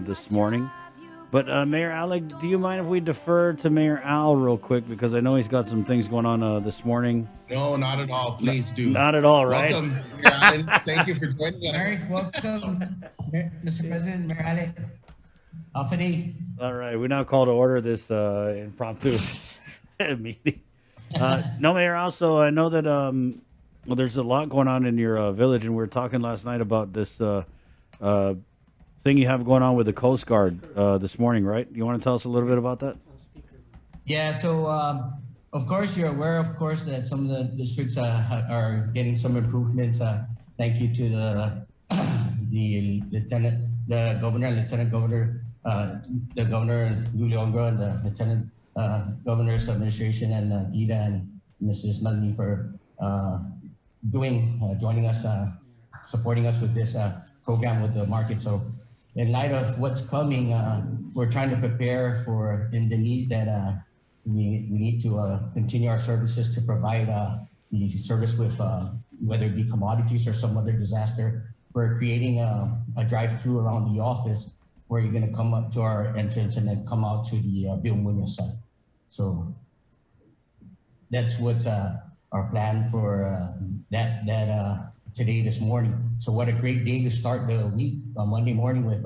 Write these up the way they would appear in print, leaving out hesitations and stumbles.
this morning. But Mayor Alec, do you mind if we defer to Mayor Al real quick because I know he's got some things going on this morning. No, not at all. Please do. Not at all, right? Welcome, Mayor Allen. Thank you for joining us. Mary, welcome, Mr. President, Mayor Alec. Alfani. All right, we now call to order this impromptu meeting. No, Mayor, also, I know that well, there's a lot going on in your village, and we were talking last night about this thing you have going on with the Coast Guard this morning, right? You want to tell us a little bit about that? Yeah, so of course you're aware, of course, that some of the districts are getting some improvements. Thank you to the lieutenant, the governor, lieutenant governor, the governor Julio and the lieutenant governor's administration, and Ida and Mrs. Melanie for joining us, supporting us with this program with the market. So in light of what's coming, we're trying to prepare for the need that we need to continue our services to provide the service with whether it be commodities or some other disaster. We're creating a drive-through around the office where you're going to come up to our entrance and then come out to the Bill Munoz side. So that's what's our plan for that today, this morning. So what a great day to start the week on Monday morning with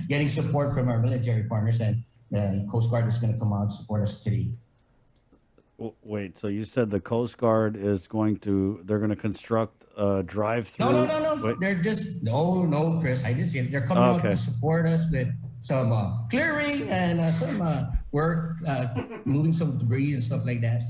getting support from our military partners, and the Coast Guard is going to come out and support us today. Wait, so you said the Coast Guard is they're going to construct a drive-through? No. Wait. They're just, no, Chris, I didn't say it. They're coming out to support us with some clearing and some work, moving some debris and stuff like that.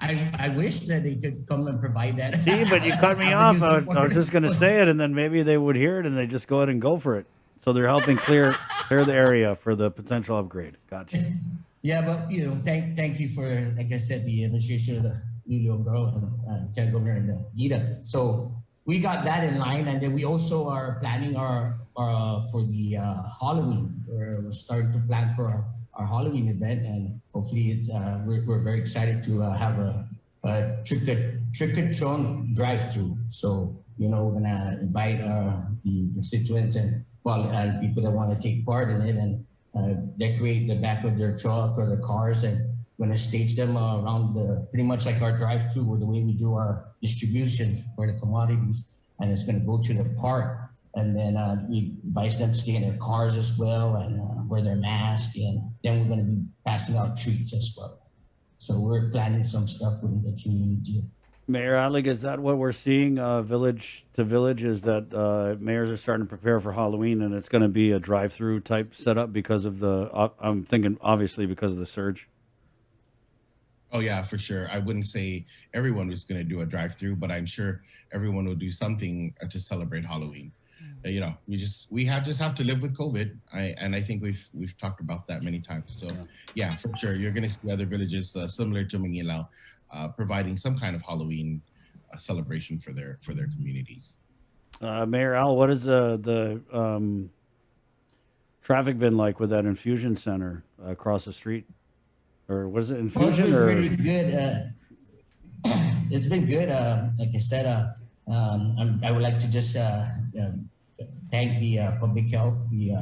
I wish that they could come and provide that. See, but you cut me off. I was just going to say it, and then maybe they would hear it, and they just go ahead and go for it. So they're helping clear the area for the potential upgrade. Gotcha. Yeah, but thank you for, like I said, the administration of the Julio and Lieutenant Governor and Ida. So we got that in line, and then we also are planning our for the Halloween. We're starting to plan for our Halloween event, and hopefully it's we're very excited to have a trick or treat drive-through. So we're gonna invite the constituents and people that want to take part in it, and decorate the back of their truck or their cars, and we're gonna stage them around pretty much like our drive-through, or the way we do our distribution for the commodities, and it's gonna go to the park. And then we advise them to stay in their cars as well and wear their mask. And then we're going to be passing out treats as well. So we're planning some stuff with the community. Mayor Adlig, is that what we're seeing village to village, is that mayors are starting to prepare for Halloween, and it's going to be a drive-through type setup because of I'm thinking obviously because of the surge? Oh yeah, for sure. I wouldn't say everyone was going to do a drive-through, but I'm sure everyone will do something to celebrate Halloween. We just have to live with COVID. I think we've talked about that many times. So yeah, for sure, you're going to see other villages similar to Mangilao providing some kind of Halloween celebration for their communities. Mayor Al, what has the traffic been like with that infusion center across the street? Or was it infusion? Well, it's been pretty good. It's been good. Like I said, I would like to just thank the public health, the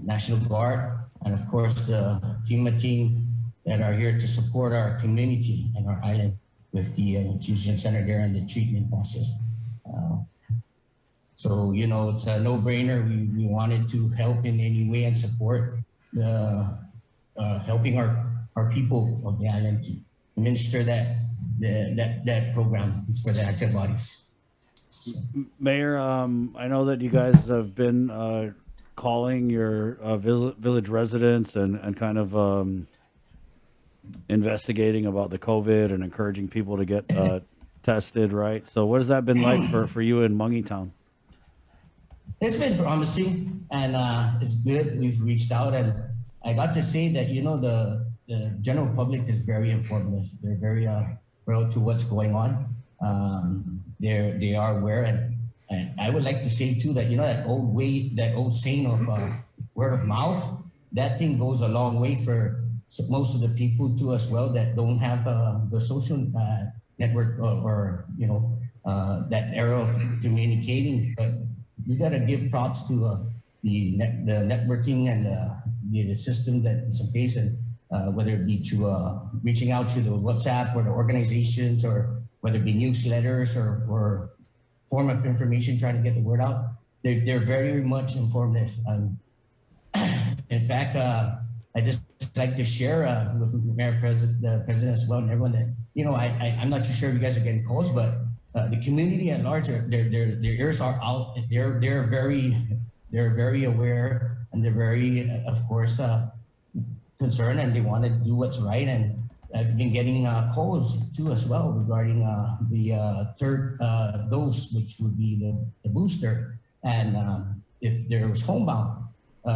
National Guard, and of course the FEMA team that are here to support our community and our island with the infusion center there and the treatment process. So it's a no-brainer. We wanted to help in any way and support helping our people of the island to administer that program for the active bodies. So. Mayor, I know that you guys have been calling your village residents and kind of investigating about the COVID and encouraging people to get tested, right? So what has that been like for you in Mungie Town? It's been promising, and it's good. We've reached out, and I got to say that the general public is very informative. They're very real to what's going on. They are aware, and I would like to say too that that old saying of word of mouth, that thing goes a long way for most of the people too as well that don't have the social network or that era of communicating. But we gotta give props to the networking and the system that is in place, and whether it be to reaching out to the WhatsApp or the organizations, or whether it be newsletters or form of information trying to get the word out. They're very much informative. In fact, I just like to share with the president as well, and everyone that, I'm not too sure if you guys are getting calls, but the community at large, their ears are out. They're very aware, and they're very, of course, concerned, and they want to do what's right. And I've been getting calls too as well regarding the third dose, which would be the booster, and if there was homebound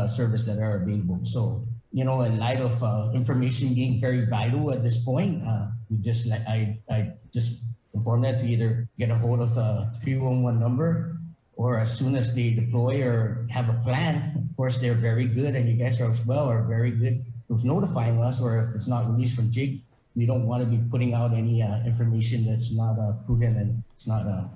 service that are available. So, in light of information being very vital at this point, I just inform them to either get a hold of the 311 number, or as soon as they deploy or have a plan. Of course, they're very good, and you guys are as well, are very good with notifying us, or if it's not released from JIG, we don't want to be putting out any information that's not proven, and it's not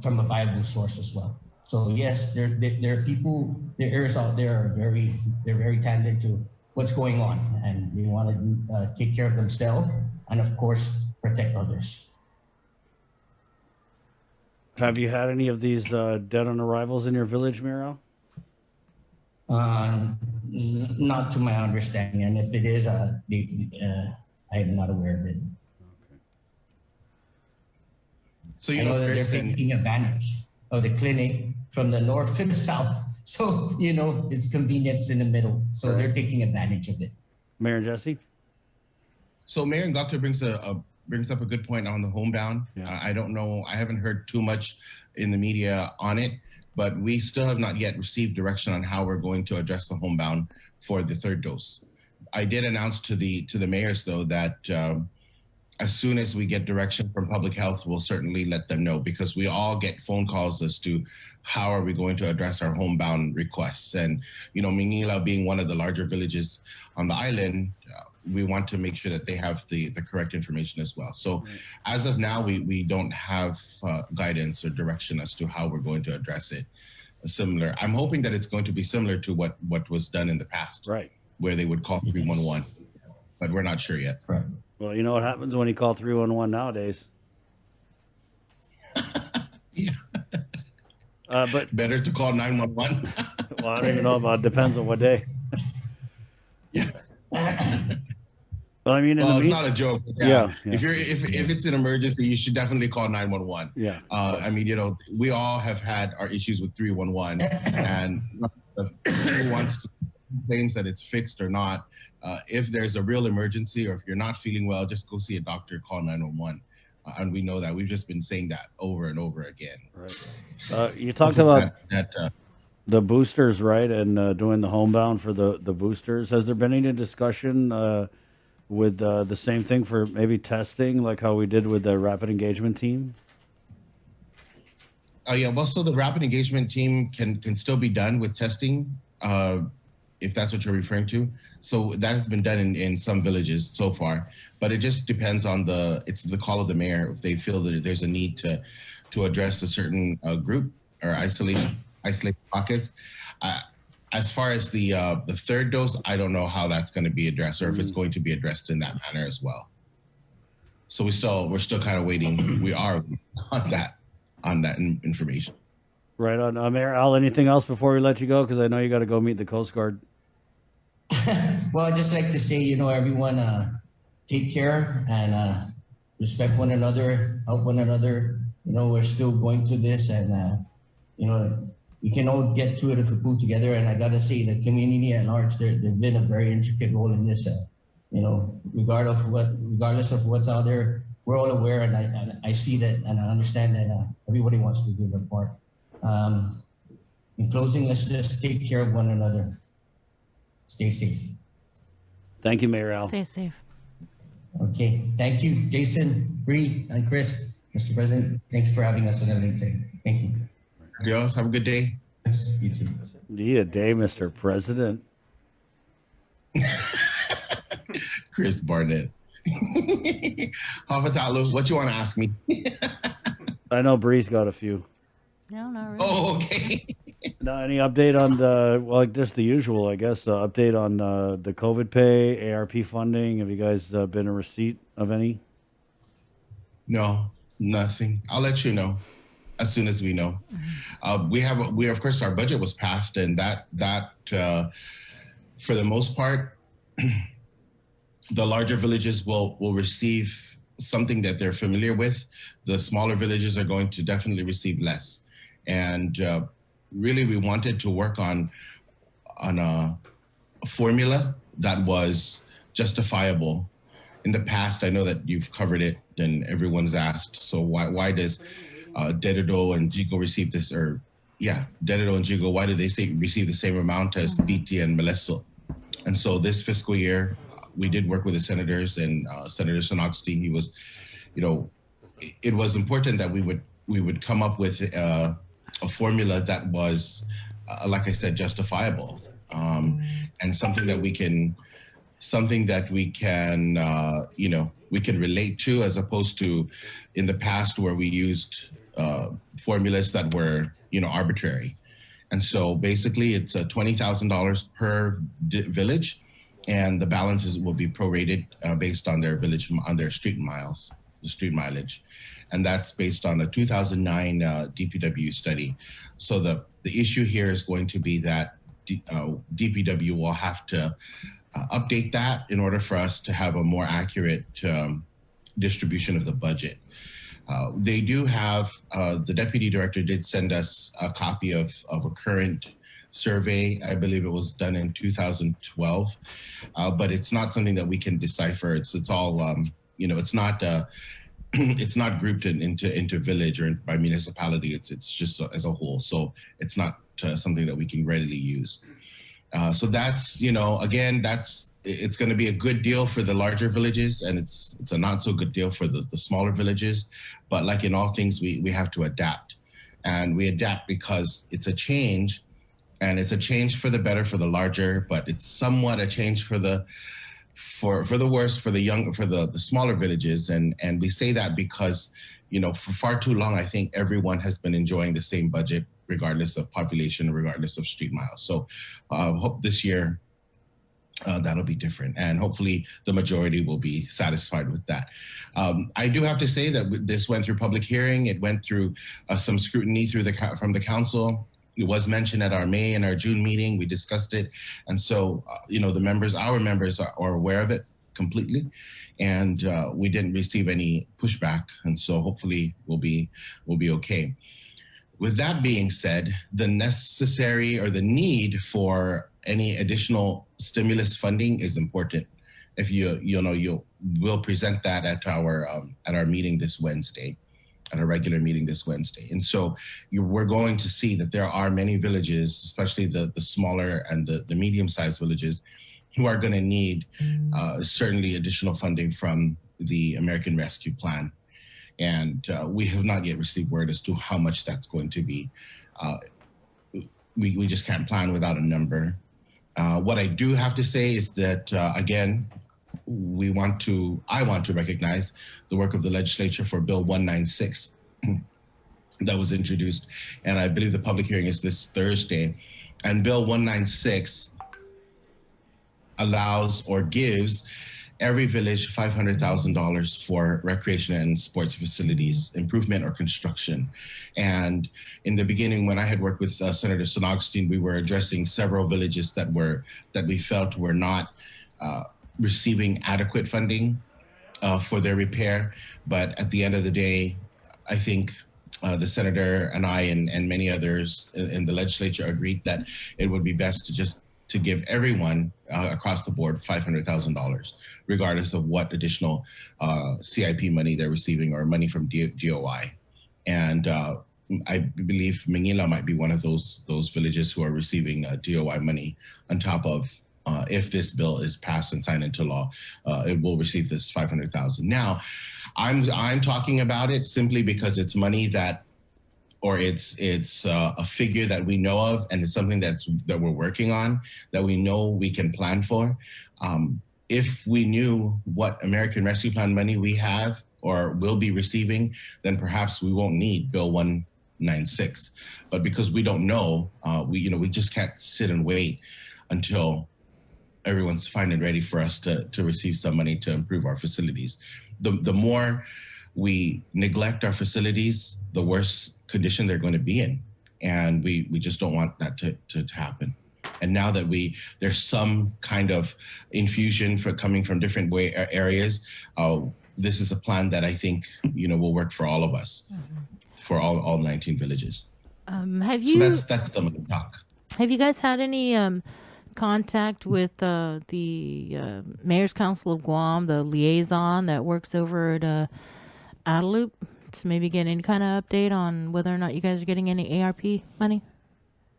from a viable source as well. So yes, there are people, their ears out there are they're very tended to what's going on, and they want to take care of themselves, and of course protect others. Have you had any of these dead on arrivals in your village, Miro? Not to my understanding, and if it is, I am not aware of it. Okay. So I know that they're taking advantage of the clinic from the north to the south, so it's convenience in the middle. So they're taking advantage of it. Mayor Jesse? So Mayor Ngakta brings up a good point on the homebound. Yeah. I don't know. I haven't heard too much in the media on it, but we still have not yet received direction on how we're going to address the homebound for the third dose. I did announce to the mayors, though, that as soon as we get direction from public health, we'll certainly let them know, because we all get phone calls as to how are we going to address our homebound requests. And, Mangilao being one of the larger villages on the island, we want to make sure that they have the correct information as well. So as of now, we don't have guidance or direction as to how we're going to address it. Similar. I'm hoping that it's going to be similar to what was done in the past, Right. where they would call 311, but we're not sure yet. Right. Well, you know what happens when you call 311 nowadays. Yeah. But Better to call 911. well, I don't even know about it. Depends on what day. Yeah. Well, I mean, Well, it's not a joke. Yeah. If it's an emergency, you should definitely call 911. Yeah. I mean, we all have had our issues with 311, and who wants to claims that it's fixed or not. If there's a real emergency, or if you're not feeling well, just go see a doctor, call 911. And we know that. We've just been saying that over and over again. Right. You talked about the boosters, right? And doing the homebound for the boosters. Has there been any discussion with the same thing for maybe testing, like how we did with the rapid engagement team? Yeah, well, so the rapid engagement team can still be done with testing, if that's what you're referring to. So that has been done in some villages so far, but it just depends on it's the call of the mayor if they feel that there's a need to address a certain group or isolate pockets. As far as the third dose, I don't know how that's going to be addressed, or if it's going to be addressed in that manner as well. So we're still kind of waiting. We are on that information. Right on. Mayor Al, anything else before we let you go? Because I know you got to go meet the Coast Guard. Well, I'd just like to say, everyone, take care and respect one another, help one another. We're still going through this, and we can all get through it if we pull together. And I gotta say, the community at large, they've been a very intricate role in this. Regardless of what's out there, we're all aware, and I see that, and I understand that everybody wants to do their part. In closing, let's just take care of one another. Stay safe. Thank you, Mayor Al. Stay safe. Okay. Thank you, Jason, Bree, and Chris. Mr. President, thank you for having us on the link today. Thank you. Adios. Have a good day. Yes, you too. Yeah, day, Mr. President. Chris Barnett. Hafatalo, what you want to ask me? I know Bree's got a few. No, not really. Oh, okay. Now, any update on the, well, just the usual, I guess, update on the COVID pay, ARP funding? Have you guys been a receipt of any? No, nothing. I'll let you know as soon as we know. We of course our budget was passed, and that for the most part, the larger villages will receive something that they're familiar with. The smaller villages are going to definitely receive less, and really we wanted to work on a formula that was justifiable. In the past, I know that you've covered it, and everyone's asked, so why does Dededo and Jigo receive this, or yeah, Dededo and Jigo, why do they receive the same amount as Piti and Meleso? And so this fiscal year, we did work with the senators, and Senator Sonogstein, he was, it was important that we would come up with a formula that was, like I said, justifiable, and something that we can we can relate to, as opposed to in the past where we used formulas that were arbitrary. And so basically it's $20,000 per village, and the balances will be prorated based on their village, on their street miles, the street mileage. And that's based on a 2009 DPW study. So the issue here is going to be that DPW will have to update that in order for us to have a more accurate distribution of the budget. They do have, the deputy director did send us a copy of a current survey. I believe it was done in 2012, but it's not something that we can decipher. It's all, it's not it's not grouped into village or by municipality. It's just as a whole. So it's not something that we can readily use. So that's, again, it's going to be a good deal for the larger villages, and it's a not so good deal for the smaller villages. But like in all things, we have to adapt, and we adapt because it's a change, and it's a change for the better for the larger, but it's somewhat a change for the worse for the smaller villages. And we say that because, for far too long, I think everyone has been enjoying the same budget, regardless of population, regardless of street miles. So hope this year that'll be different, and hopefully the majority will be satisfied with that. I do have to say that this went through public hearing. It went through some scrutiny from the council. It was mentioned at our May and our June meeting. We discussed it, and so our members are aware of it completely, and we didn't receive any pushback, and so hopefully we'll be okay. With that being said, the necessary or the need for any additional stimulus funding is important. If we'll present that at our meeting this Wednesday, at a regular meeting this Wednesday. And so we're going to see that there are many villages, especially the smaller and the medium-sized villages, who are going to need certainly additional funding from the American Rescue Plan. And we have not yet received word as to how much that's going to be. We just can't plan without a number. What I do have to say is that, again, I want to recognize the work of the legislature for Bill 196 that was introduced. And I believe the public hearing is this Thursday. And Bill 196 allows or gives every village $500,000 for recreation and sports facilities improvement or construction. And in the beginning, when I had worked with Senator Sonogstein, we were addressing several villages that we felt were not receiving adequate funding for their repair. But at the end of the day, I think the senator and I and many others in the legislature agreed that it would be best to give everyone across the board $500,000, regardless of what additional CIP money they're receiving or money from DOI. And I believe Mangilao might be one of those villages who are receiving DOI money on top of, if this bill is passed and signed into law, it will receive this $500,000. Now, I'm talking about it simply because it's money it's a figure that we know of, and it's something that we're working on, that we know we can plan for. If we knew what American Rescue Plan money we have or will be receiving, then perhaps we won't need Bill 9.6. But because we don't know, we just can't sit and wait until everyone's fine and ready for us to receive some money to improve our facilities. The more we neglect our facilities, the worse condition they're going to be in. And we just don't want that to happen. And now that there's some kind of infusion coming from different areas, this is a plan that I think, will work for all of us, for all 19 villages. So that's the talk. Have you guys had any contact with the Mayor's Council of Guam, the liaison that works over at Adelup, to maybe get any kind of update on whether or not you guys are getting any ARP money,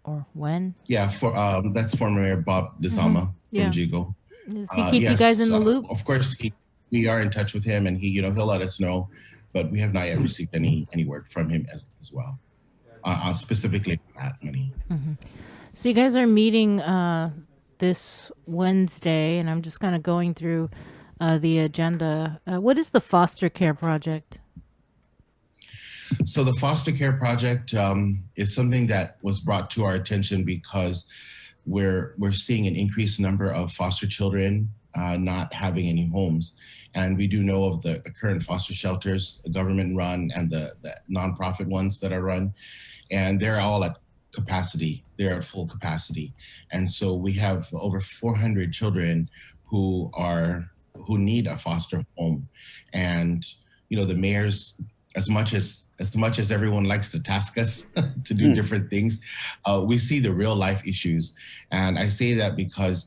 or when? Yeah, that's former Mayor Bob Desama from Jigo. Does he keep you guys in the loop? Of course, we are in touch with him, and he'll let us know, but we have not yet received any word from him as well, specifically that money. So you guys are meeting this Wednesday, and I'm just kind of going through the agenda. What is the foster care project? So the foster care project is something that was brought to our attention because we're seeing an increased number of foster children not having any homes. And we do know of the current foster shelters, the government run and the nonprofit ones that are run, and they're all at capacity. They're at full capacity. And so we have over 400 children who need a foster home. And, the mayors, as much as everyone likes to task us to do different things, we see the real life issues. And I say that because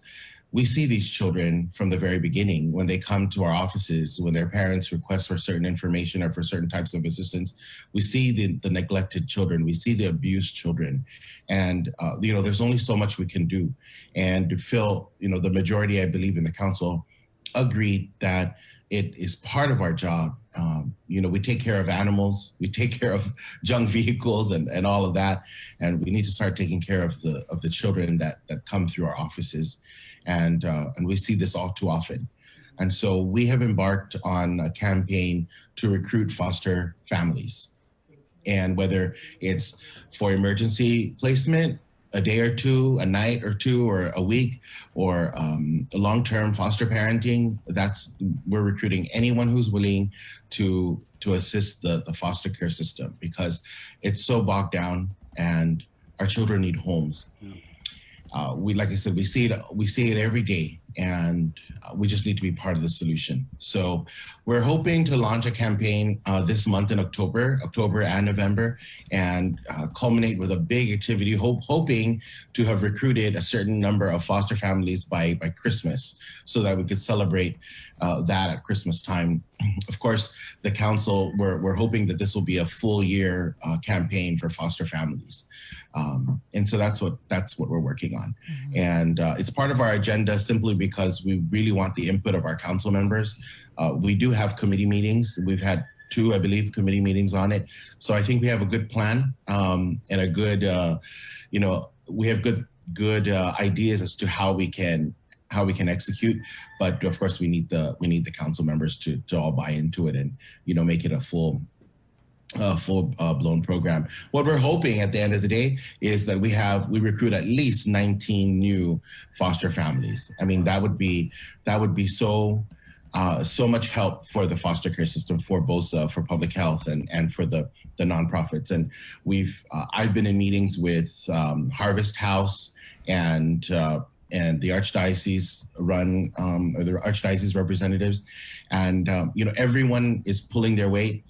we see these children from the very beginning when they come to our offices, when their parents request for certain information or for certain types of assistance. We see the neglected children, we see the abused children, and there's only so much we can do. And Phil, the majority, I believe, in the council agreed that it is part of our job. We take care of animals, we take care of junk vehicles and all of that, and we need to start taking care of the children that come through our offices. And we see this all too often. And so we have embarked on a campaign to recruit foster families. And whether it's for emergency placement, a day or two, a night or two, or a week, or long-term foster parenting, we're recruiting anyone who's willing to assist the foster care system, because it's so bogged down and our children need homes. Like I said, we see it every day, and we just need to be part of the solution. So we're hoping to launch a campaign this month in October and November, and culminate with a big activity, hoping to have recruited a certain number of foster families by Christmas, so that we could celebrate that at Christmas time. Of course, the council, we're hoping that this will be a full year campaign for foster families. And so that's what we're working on. And it's part of our agenda simply because we really want the input of our council members. We do have committee meetings. We've had 2, I believe, committee meetings on it. So I think we have a good plan and a good, we have good ideas as to how we can execute. But of course, we need the council members to all buy into it and make it a full blown program. What we're hoping at the end of the day is that we recruit at least 19 new foster families. I mean, that would be so much help for the foster care system, for both for public health and for the nonprofits. And I've been in meetings with Harvest House and the Archdiocese run, or the Archdiocese representatives, and everyone is pulling their weight.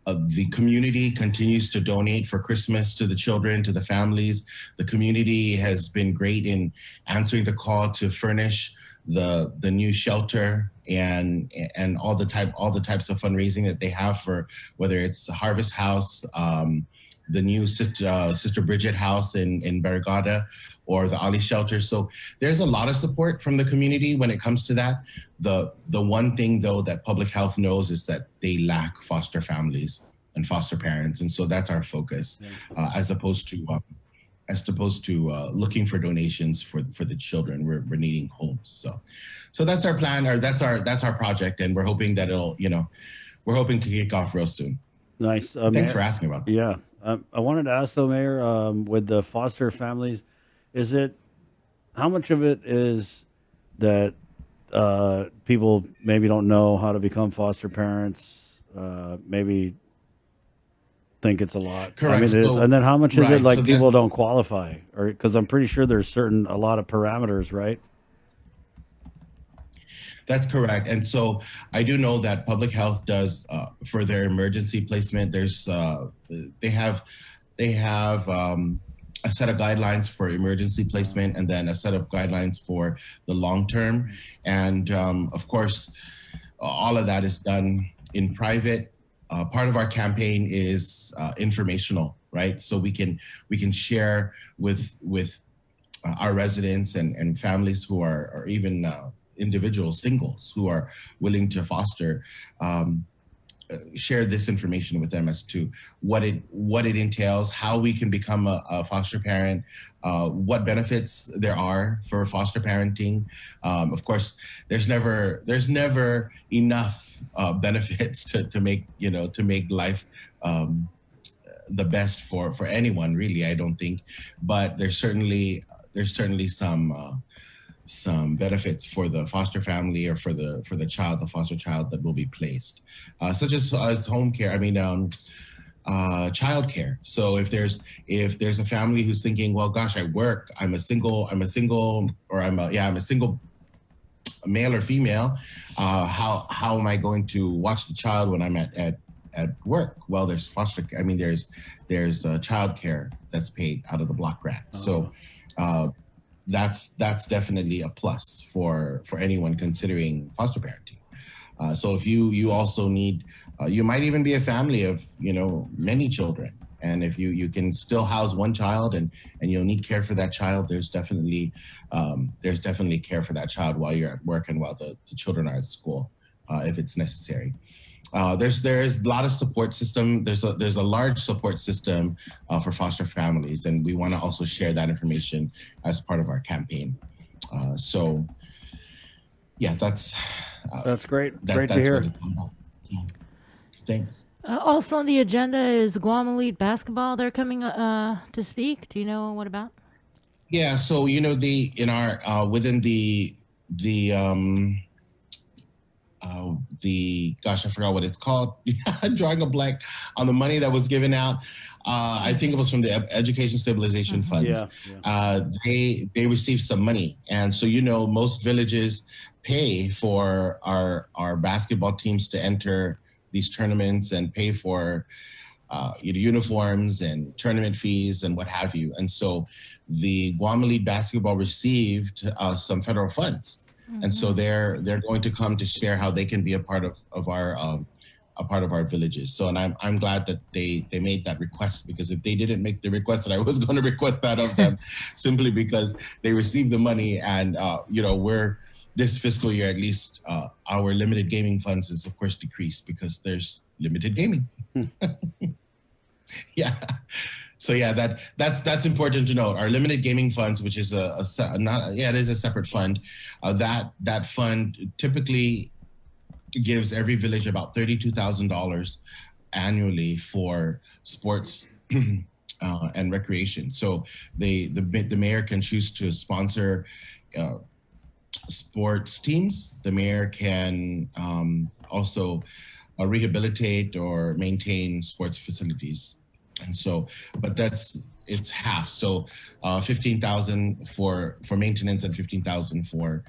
The community continues to donate for Christmas to the children, to the families. The community has been great in answering the call to furnish the new shelter and all the types of fundraising that they have, for whether it's Harvest House, the new Sister Bridget House in Barrigada, or the Ali Shelter. So there's a lot of support from the community when it comes to that. The one thing, though, that public health knows is that they lack foster families and foster parents. And so that's our focus, as opposed to looking for donations for the children. We're needing homes. So that's our plan, or that's our project. And we're hoping that we're hoping to kick off real soon. Nice. Thanks for asking about that. Yeah. I wanted to ask though, Mayor, with the foster families, is it how much of it is that people maybe don't know how to become foster parents? Maybe think it's a lot. I Correct. mean, it is. So And then how much is it right. like So that people don't qualify, or because I'm pretty sure there's a lot of parameters, right? That's correct. And so I do know that public health does for their emergency placement. They have they have a set of guidelines for emergency placement, and then a set of guidelines for the long term. And of course, all of that is done in private. Part of our campaign is informational, right? So we can share with our residents and families who are or even individuals, singles who are willing to foster, share this information with them as to what it entails, how we can become a foster parent, what benefits there are for foster parenting. Of course, there's never enough benefits to make life the best for anyone, really. I don't think, but there's certainly some benefits for the foster family or for the child, the foster child that will be placed, such as home care. I mean, child care. So if there's a family who's thinking, well, gosh, I work, I'm a single, or I'm a single male or female. How am I going to watch the child when I'm at work? Well, there's foster. I mean, there's child care that's paid out of the block grant. So. That's definitely a plus for anyone considering foster parenting. So if you also need, you might even be a family of many children, and if you can still house one child and you'll need care for that child, there's definitely care for that child while you're at work and while the children are at school, if it's necessary. There's a lot of support system. There's a large support system for foster families, and we want to also share that information as part of our campaign. So, yeah, that's Great. Great to that's hear. what it's about. Yeah. Thanks. Also on the agenda is Guam Elite Basketball. They're coming to speak. Do you know what about? Yeah. So within the gosh, I forgot what it's called. I'm drawing a blank on the money that was given out. I think it was from the Education Stabilization Funds. Yeah. They received some money, and so most villages pay for our basketball teams to enter these tournaments and pay for uniforms and tournament fees and what have you. And so the Guam Elite Basketball received some federal funds. And so they're going to come to share how they can be a part of our villages. So, and I'm glad that they made that request, because if they didn't make the request, that I was going to request that of them, simply because they received the money, and we're this fiscal year at least, our limited gaming funds is of course decreased because there's limited gaming. Yeah. So yeah, that's important to note. Our limited gaming funds, which is it is a separate fund. That fund typically gives every village about $32,000 annually for sports and recreation. So the mayor can choose to sponsor sports teams. The mayor can also rehabilitate or maintain sports facilities. And so, but it's half. So 15,000 for maintenance and 15,000 for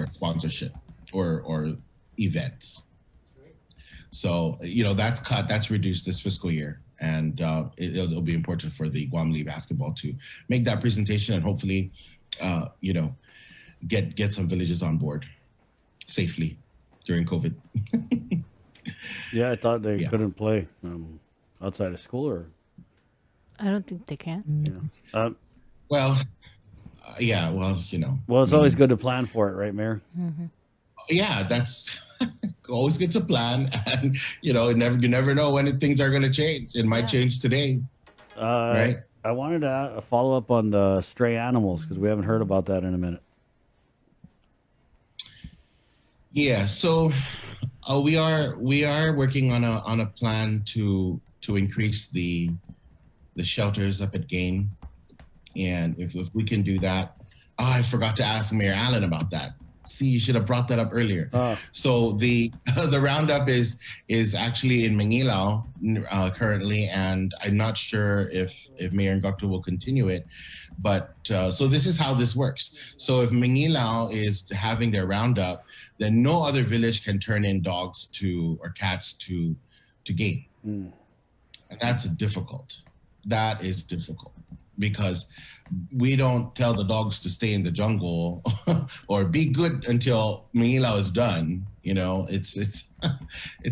sponsorship or events. So, that's reduced this fiscal year, and it'll be important for the Guam Elite Basketball to make that presentation and hopefully, get some villages on board safely during COVID. Yeah, I thought they couldn't play outside of school, or I don't think they can. yeah. Well, Well, it's always good to plan for it, right, Mayor? Yeah, that's always good to plan, and you never know when things are going to change. It might change today, right? I wanted to follow up on the stray animals, because we haven't heard about that in a minute. Yeah, so we are working on a plan to to increase the shelters up at Game. And if we can do that, I forgot to ask Mayor Allen about that. See, you should have brought that up earlier. So the the roundup is actually in Mangilao currently, and I'm not sure if Mayor Ngakto will continue it. But so this is how this works. So if Mangilao is having their roundup, then no other village can turn in dogs or cats to Game, and that's difficult. That is difficult because we don't tell the dogs to stay in the jungle or be good until Mangilao is done. You know, it's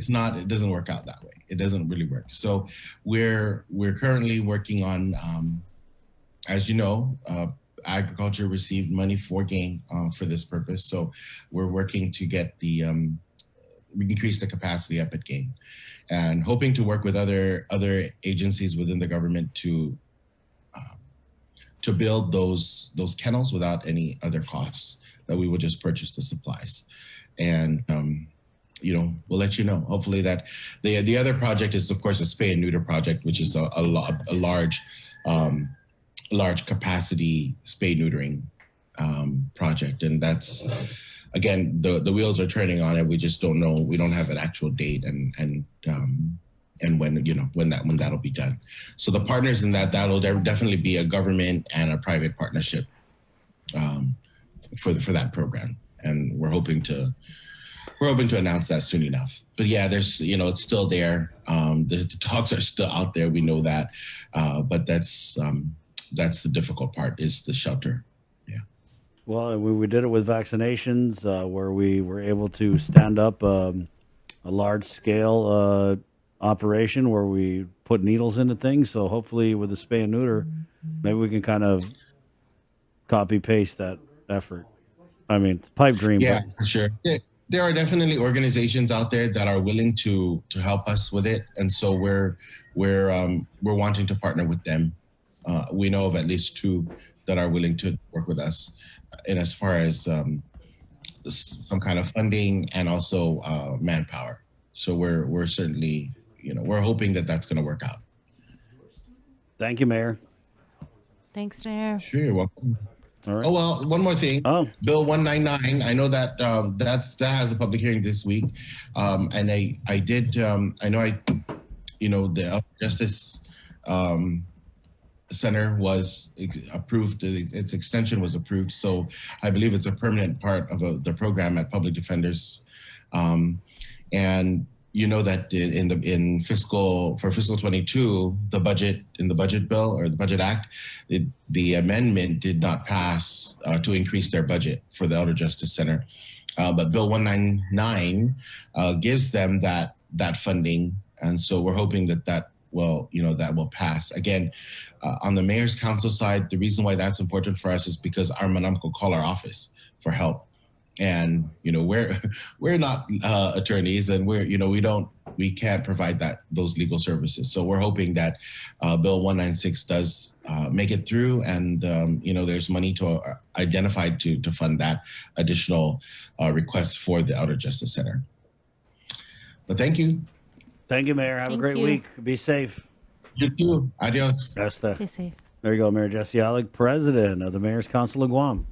not, it doesn't work out that way. It doesn't really work. So we're currently working on, as you know, agriculture received money for Game for this purpose. So we're working to get increase the capacity up at Game, and hoping to work with other agencies within the government to build those kennels without any other costs, that we would just purchase the supplies. And you know, we'll let you know. Hopefully that the other project is, of course, a Spay and Neuter project, which is a large capacity spay neutering project. And that's, again, the wheels are turning on it. We just don't know. We don't have an actual date and when, you know, when that'll be done. So the partners in that'll definitely be a government and a private partnership for that program. And we're hoping to announce that soon enough. But yeah, there's, you know, it's still there. The dogs are still out there. We know that, but that's the difficult part, is the shelter. Yeah. Well, we did it with vaccinations, where we were able to stand up a large scale operation where we put needles into things. So hopefully with the spay and neuter, maybe we can kind of copy paste that effort. I mean, it's a pipe dream. Yeah, for sure. There are definitely organizations out there that are willing to help us with it, and so we're wanting to partner with them. We know of at least 2 that are willing to work with us, in as far as some kind of funding and also manpower. So we're certainly, you know, we're hoping that that's going to work out. Thank you, Mayor. Thanks, Mayor. Sure, you're welcome. All right. Oh, well, one more thing. Oh. Bill 199. I know that that has a public hearing this week, and I did. I know the Justice Center was approved. Its extension was approved, so I believe it's a permanent part of the program at Public Defenders, and. You know that in fiscal 22, the budget bill or the budget act, the amendment did not pass to increase their budget for the Elder Justice Center, but Bill 199 gives them that funding, and so we're hoping that will pass. Again, on the mayor's council side, the reason why that's important for us is because our manamco call our office for help. And you know, we're not attorneys, and we can't provide those legal services. So we're hoping that Bill 196 does make it through, and there's money identified to fund that additional request for the Outer Justice Center. But thank you. Thank you, Mayor. Have a great week. Be safe. You too. Adios. Stay safe. There you go, Mayor Jesse Alec, President of the Mayor's Council of Guam.